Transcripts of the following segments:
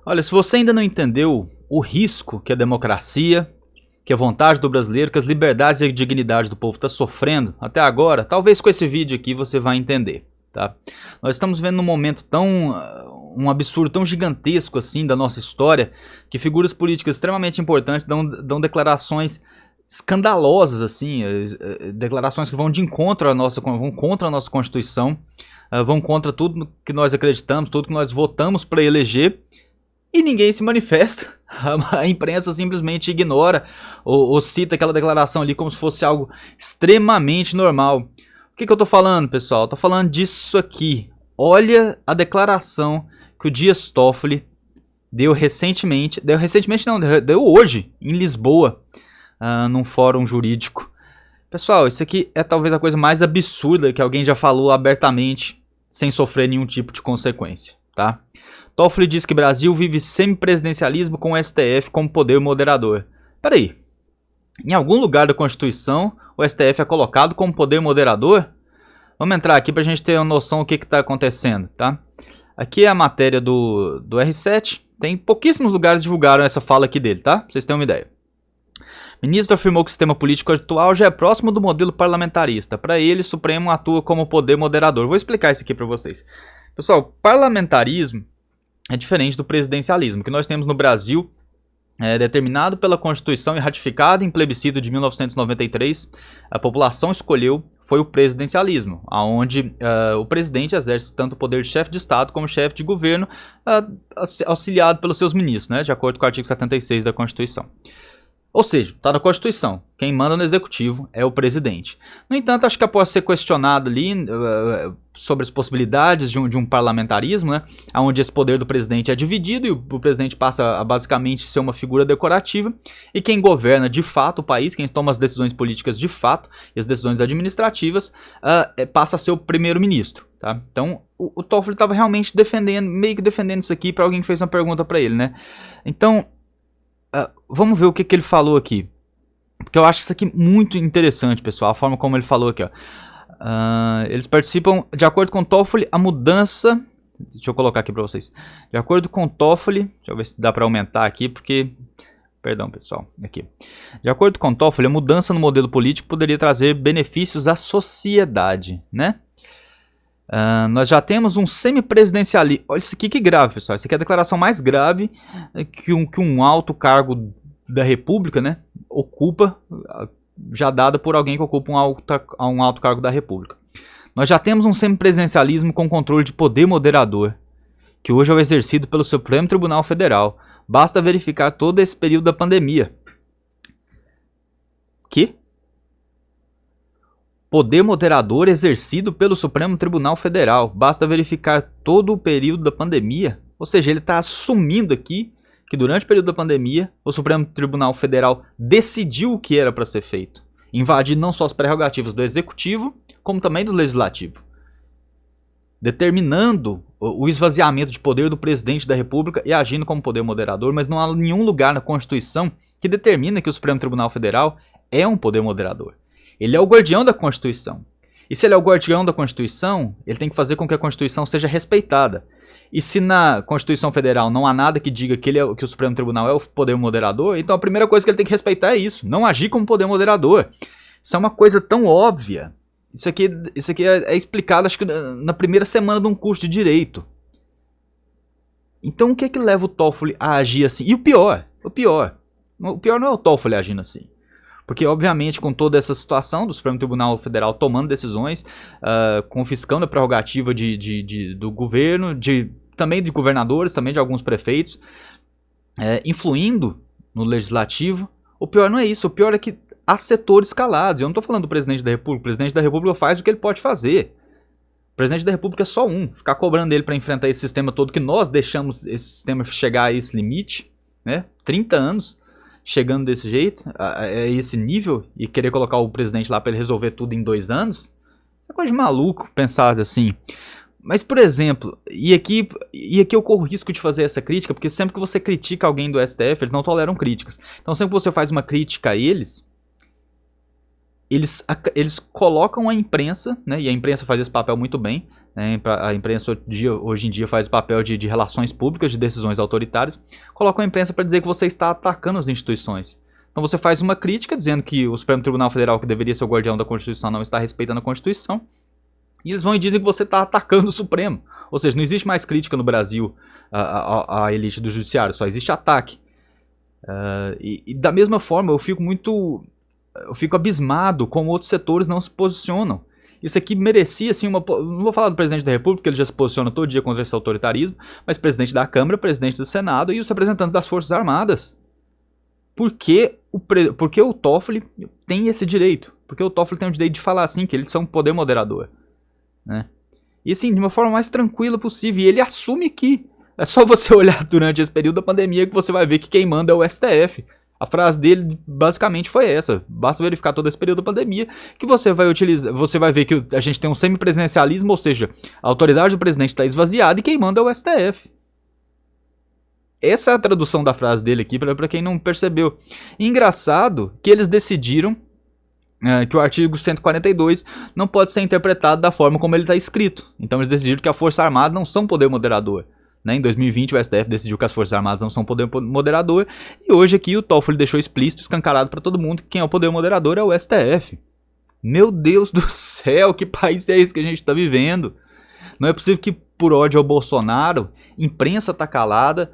Olha, se você ainda não entendeu o risco que a democracia, que a vontade do brasileiro, que as liberdades e a dignidade do povo está sofrendo até agora, talvez com esse vídeo aqui você vai entender, tá? Nós estamos vendo um momento um absurdo tão gigantesco assim da nossa história, que figuras políticas extremamente importantes dão declarações escandalosas assim, declarações que vão de encontro vão contra a nossa Constituição, vão contra tudo que nós acreditamos, tudo que nós votamos para eleger. E ninguém se manifesta, a imprensa simplesmente ignora ou cita aquela declaração ali como se fosse algo extremamente normal. O que eu tô falando, pessoal? Eu tô falando disso aqui. Olha a declaração que o Dias Toffoli deu recentemente, deu hoje, em Lisboa, num fórum jurídico. Pessoal, isso aqui é talvez a coisa mais absurda que alguém já falou abertamente, sem sofrer nenhum tipo de consequência, tá? Toffoli diz que Brasil vive semipresidencialismo com o STF como poder moderador. Peraí, em algum lugar da Constituição o STF é colocado como poder moderador? Vamos entrar aqui para a gente ter uma noção do que está acontecendo, tá? Aqui é a matéria do R7, tem pouquíssimos lugares que divulgaram essa fala aqui dele, tá? Pra vocês terem uma ideia. O ministro afirmou que o sistema político atual já é próximo do modelo parlamentarista. Para ele, o Supremo atua como poder moderador. Vou explicar isso aqui para vocês. Pessoal, parlamentarismo é diferente do presidencialismo, que nós temos no Brasil, determinado pela Constituição e ratificado em plebiscito de 1993, a população escolheu, foi o presidencialismo, onde o presidente exerce tanto o poder de chefe de Estado como chefe de governo, auxiliado pelos seus ministros, né, de acordo com o artigo 76 da Constituição. Ou seja, está na Constituição, quem manda no Executivo é o presidente. No entanto, acho que após ser questionado ali sobre as possibilidades de um parlamentarismo, né, onde esse poder do presidente é dividido e o presidente passa a basicamente ser uma figura decorativa, e quem governa de fato o país, quem toma as decisões políticas de fato e as decisões administrativas, passa a ser o primeiro-ministro. Tá? Então, o Toffoli estava realmente meio que defendendo isso aqui para alguém que fez uma pergunta para ele, né? Então, vamos ver o que ele falou aqui. Porque eu acho isso aqui muito interessante, pessoal. A forma como ele falou aqui, ó. Eles participam, de acordo com Toffoli, a mudança... Deixa eu colocar aqui para vocês. De acordo com Toffoli... Deixa eu ver se dá para aumentar aqui, porque... Perdão, pessoal. Aqui. De acordo com Toffoli, a mudança no modelo político poderia trazer benefícios à sociedade, né? Nós já temos um semipresidencialismo. Olha isso aqui que grave, pessoal. Isso aqui é a declaração mais grave que um alto cargo da República, né, ocupa, já dada por alguém que ocupa um alto cargo da República. Nós já temos um semipresidencialismo com controle de poder moderador, que hoje é o exercido pelo Supremo Tribunal Federal. Basta verificar todo esse período da pandemia. Que? Poder moderador exercido pelo Supremo Tribunal Federal. Basta verificar todo o período da pandemia. Ou seja, ele está assumindo aqui que durante o período da pandemia, o Supremo Tribunal Federal decidiu o que era para ser feito. Invadir não só as prerrogativas do Executivo, como também do Legislativo. Determinando o esvaziamento de poder do presidente da República e agindo como poder moderador, mas não há nenhum lugar na Constituição que determina que o Supremo Tribunal Federal é um poder moderador. Ele é o guardião da Constituição. E se ele é o guardião da Constituição, ele tem que fazer com que a Constituição seja respeitada. E se na Constituição Federal não há nada que diga que o Supremo Tribunal é o poder moderador, então a primeira coisa que ele tem que respeitar é isso, não agir como poder moderador. Isso é uma coisa tão óbvia. Isso aqui é explicado, acho que na primeira semana de um curso de Direito. Então o que é que leva o Toffoli a agir assim? E o pior não é o Toffoli agindo assim. Porque, obviamente, com toda essa situação do Supremo Tribunal Federal tomando decisões, confiscando a prerrogativa do governo, também de governadores, também de alguns prefeitos, influindo no legislativo, o pior não é isso. O pior é que há setores calados. Eu não estou falando do presidente da República. O presidente da República faz o que ele pode fazer. O presidente da República é só um. Ficar cobrando ele para enfrentar esse sistema todo, que nós deixamos esse sistema chegar a esse limite, né? 30 anos. Chegando desse jeito, a esse nível, e querer colocar o presidente lá para ele resolver tudo em 2 anos, é coisa de maluco pensar assim. Mas, por exemplo, e aqui eu corro o risco de fazer essa crítica, porque sempre que você critica alguém do STF, eles não toleram críticas. Então, sempre que você faz uma crítica a eles colocam a imprensa, né, e a imprensa faz esse papel muito bem, né, a imprensa hoje em dia faz papel de relações públicas, de decisões autoritárias, colocam a imprensa para dizer que você está atacando as instituições. Então você faz uma crítica dizendo que o Supremo Tribunal Federal, que deveria ser o guardião da Constituição, não está respeitando a Constituição, e eles vão e dizem que você está atacando o Supremo. Ou seja, não existe mais crítica no Brasil à elite do judiciário, só existe ataque. E da mesma forma, eu fico abismado como outros setores não se posicionam. Isso aqui merecia, assim, não vou falar do presidente da República, ele já se posiciona todo dia contra esse autoritarismo, mas presidente da Câmara, presidente do Senado e os representantes das Forças Armadas. Por que o Toffoli tem esse direito? Porque o Toffoli tem o direito de falar assim, que eles são um poder moderador, né? E assim, de uma forma mais tranquila possível, e ele assume que é só você olhar durante esse período da pandemia que você vai ver que quem manda é o STF. A frase dele basicamente foi essa: basta verificar todo esse período da pandemia que você vai ver que a gente tem um semipresidencialismo, ou seja, a autoridade do presidente está esvaziada e quem manda é o STF. Essa é a tradução da frase dele aqui, para quem não percebeu. E engraçado que eles decidiram que o artigo 142 não pode ser interpretado da forma como ele está escrito. Então eles decidiram que a Força Armada não são poder moderador. Em 2020 o STF decidiu que as Forças Armadas não são poder moderador, e hoje aqui o Toffoli deixou explícito, escancarado para todo mundo que quem é o poder moderador é o STF. Meu Deus do céu, que país é esse que a gente está vivendo? Não é possível que por ódio ao Bolsonaro, imprensa está calada,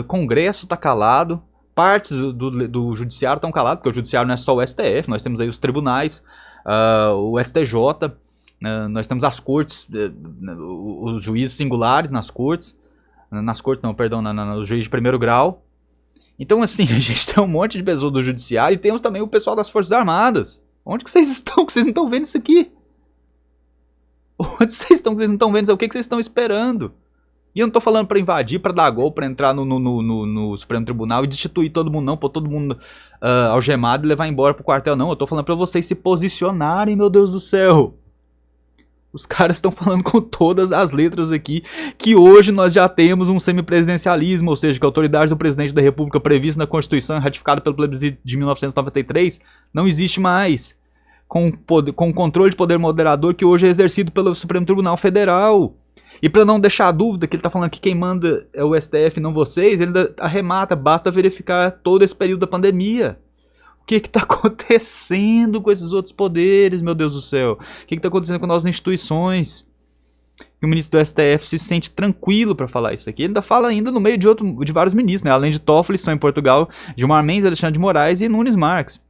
Congresso está calado, partes do Judiciário estão caladas, porque o Judiciário não é só o STF, nós temos aí os tribunais, o STJ, nós temos as cortes, os juízes singulares nas cortes, nos juízes de primeiro grau. Então, assim, a gente tem um monte de pessoas do judiciário e temos também o pessoal das Forças Armadas. Onde que vocês estão? Que vocês não estão vendo isso aqui? Onde vocês estão que vocês não estão vendo isso? O que vocês estão esperando? E eu não tô falando pra invadir, pra dar gol, pra entrar no Supremo Tribunal e destituir todo mundo, não, pôr todo mundo algemado e levar embora pro quartel, não. Eu tô falando pra vocês se posicionarem, meu Deus do céu. Os caras estão falando com todas as letras aqui que hoje nós já temos um semipresidencialismo, ou seja, que a autoridade do presidente da República prevista na Constituição e ratificada pelo plebiscito de 1993 não existe mais, com controle de poder moderador que hoje é exercido pelo Supremo Tribunal Federal. E para não deixar a dúvida que ele está falando que quem manda é o STF, não vocês, ele arremata, basta verificar todo esse período da pandemia. O que está acontecendo com esses outros poderes, meu Deus do céu? O que está acontecendo com nossas instituições? Que o ministro do STF se sente tranquilo para falar isso aqui. Ele ainda fala no meio de vários ministros, né? Além de Toffoli, estão em Portugal, Gilmar Mendes, Alexandre de Moraes e Nunes Marques.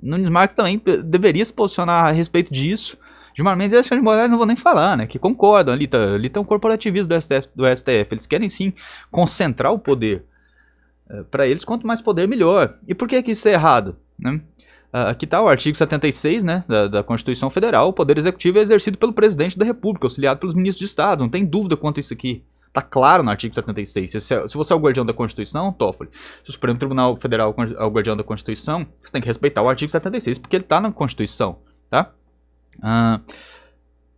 Nunes Marques também deveria se posicionar a respeito disso. Gilmar Mendes e Alexandre de Moraes não vou nem falar, né? Que concordam, ali tá um corporativismo do STF. Eles querem sim concentrar o poder. Para eles, quanto mais poder, melhor. E por que isso é errado? Né? Aqui está o artigo 76, né, da Constituição Federal. O poder executivo é exercido pelo presidente da República, auxiliado pelos ministros de Estado. Não tem dúvida quanto a isso aqui. Está claro no artigo 76. Se você é o guardião da Constituição, Toffoli, se o Supremo Tribunal Federal é o guardião da Constituição, você tem que respeitar o artigo 76, porque ele está na Constituição. Tá?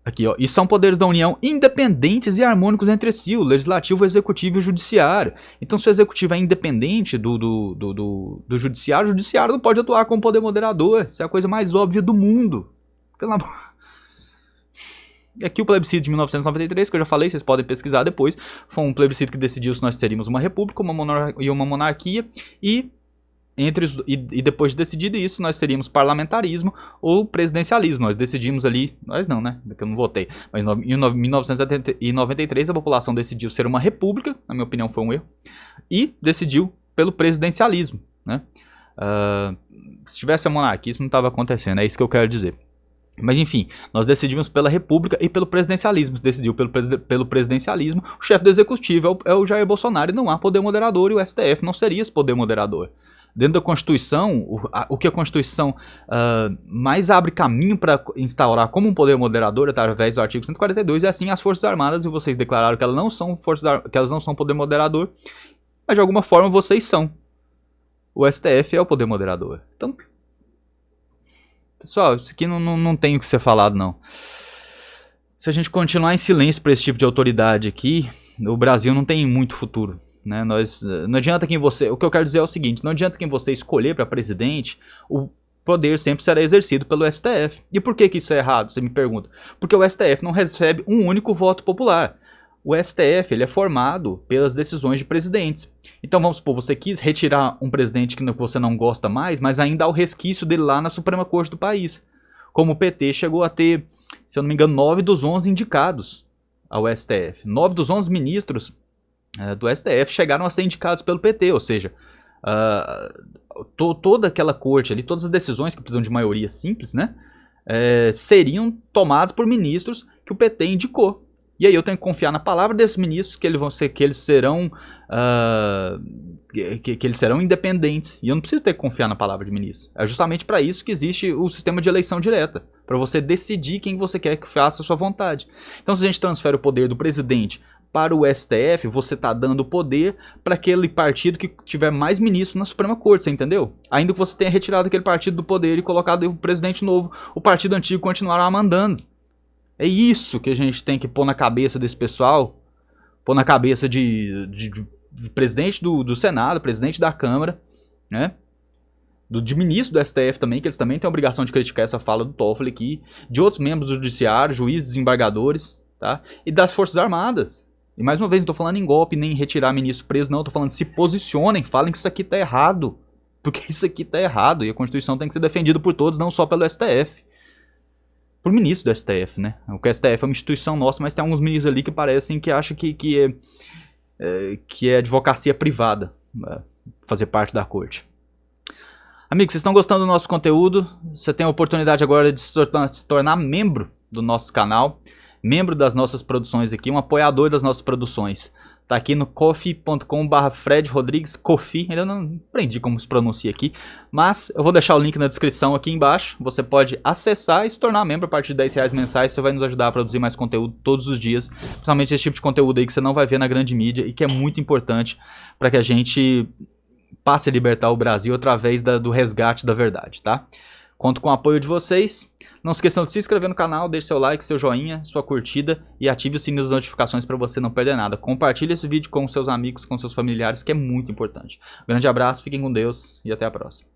Aqui, ó. E são poderes da União independentes e harmônicos entre si, o legislativo, o executivo e o judiciário. Então, se o executivo é independente do judiciário, o judiciário não pode atuar como poder moderador. Isso é a coisa mais óbvia do mundo. Pelo amor. E aqui o plebiscito de 1993, que eu já falei, vocês podem pesquisar depois, foi um plebiscito que decidiu se nós teríamos uma república e uma monarquia, e depois de decidido isso, nós teríamos parlamentarismo ou presidencialismo. Nós decidimos ali, nós não, né? Porque eu não votei. Mas em 1993 a população decidiu ser uma república, na minha opinião foi um erro, e decidiu pelo presidencialismo, né? Se tivesse a monarquia, isso não estava acontecendo, é isso que eu quero dizer. Mas enfim, nós decidimos pela república e pelo presidencialismo. Se decidiu pelo presidencialismo, o chefe do executivo é o Jair Bolsonaro e não há poder moderador, e o STF não seria esse poder moderador. Dentro da Constituição, o que a Constituição mais abre caminho para instaurar como um poder moderador através do artigo 142 é assim as Forças Armadas, e vocês declararam que elas não são poder moderador, mas de alguma forma vocês são. O STF é o poder moderador. Então, pessoal, isso aqui não tem o que ser falado, não. Se a gente continuar em silêncio para esse tipo de autoridade aqui, o Brasil não tem muito futuro. Né? Não adianta o que eu quero dizer é o seguinte: não adianta quem você escolher para presidente, poder sempre será exercido pelo STF. E por que isso é errado, você me pergunta? Porque o STF não recebe um único voto popular. O STF ele é formado pelas decisões de presidentes. Então vamos supor, você quis retirar um presidente que você não gosta mais, mas ainda há o resquício dele lá na Suprema Corte do país. Como o PT chegou a ter, se eu não me engano, 9 dos 11 indicados ao STF. 9 dos 11 ministros do STF chegaram a ser indicados pelo PT, ou seja, toda aquela corte ali, todas as decisões que precisam de maioria simples, né, seriam tomadas por ministros que o PT indicou. E aí eu tenho que confiar na palavra desses ministros que eles serão independentes. E eu não preciso ter que confiar na palavra de ministro. É justamente para isso que existe o sistema de eleição direta, para você decidir quem você quer que faça a sua vontade. Então se a gente transfere o poder do presidente para o STF, você está dando poder para aquele partido que tiver mais ministros na Suprema Corte, você entendeu? Ainda que você tenha retirado aquele partido do poder e colocado o presidente novo, o partido antigo continuará mandando. É isso que a gente tem que pôr na cabeça desse pessoal, pôr na cabeça de presidente do Senado, presidente da Câmara, né? De ministro do STF também, que eles também têm a obrigação de criticar essa fala do Toffoli aqui, de outros membros do judiciário, juízes, desembargadores, tá? E das Forças Armadas. E mais uma vez, não estou falando em golpe, nem retirar ministro preso, não, estou falando se posicionem, falem que isso aqui tá errado, porque isso aqui tá errado, e a Constituição tem que ser defendida por todos, não só pelo STF. Por ministro do STF, né? O STF é uma instituição nossa, mas tem alguns ministros ali que parecem que acham que é advocacia privada, fazer parte da corte. Amigos, vocês estão gostando do nosso conteúdo? Você tem a oportunidade agora de se tornar membro do nosso canal, membro das nossas produções aqui, um apoiador das nossas produções. Tá aqui no coffee.com/Fred Rodrigues, Coffee, ainda não aprendi como se pronuncia aqui, mas eu vou deixar o link na descrição aqui embaixo, você pode acessar e se tornar membro a partir de R$10 mensais, você vai nos ajudar a produzir mais conteúdo todos os dias, principalmente esse tipo de conteúdo aí que você não vai ver na grande mídia e que é muito importante para que a gente passe a libertar o Brasil através do resgate da verdade, tá? Conto com o apoio de vocês. Não se esqueçam de se inscrever no canal, deixe seu like, seu joinha, sua curtida e ative o sininho das notificações para você não perder nada. Compartilhe esse vídeo com seus amigos, com seus familiares, que é muito importante. Grande abraço, fiquem com Deus e até a próxima.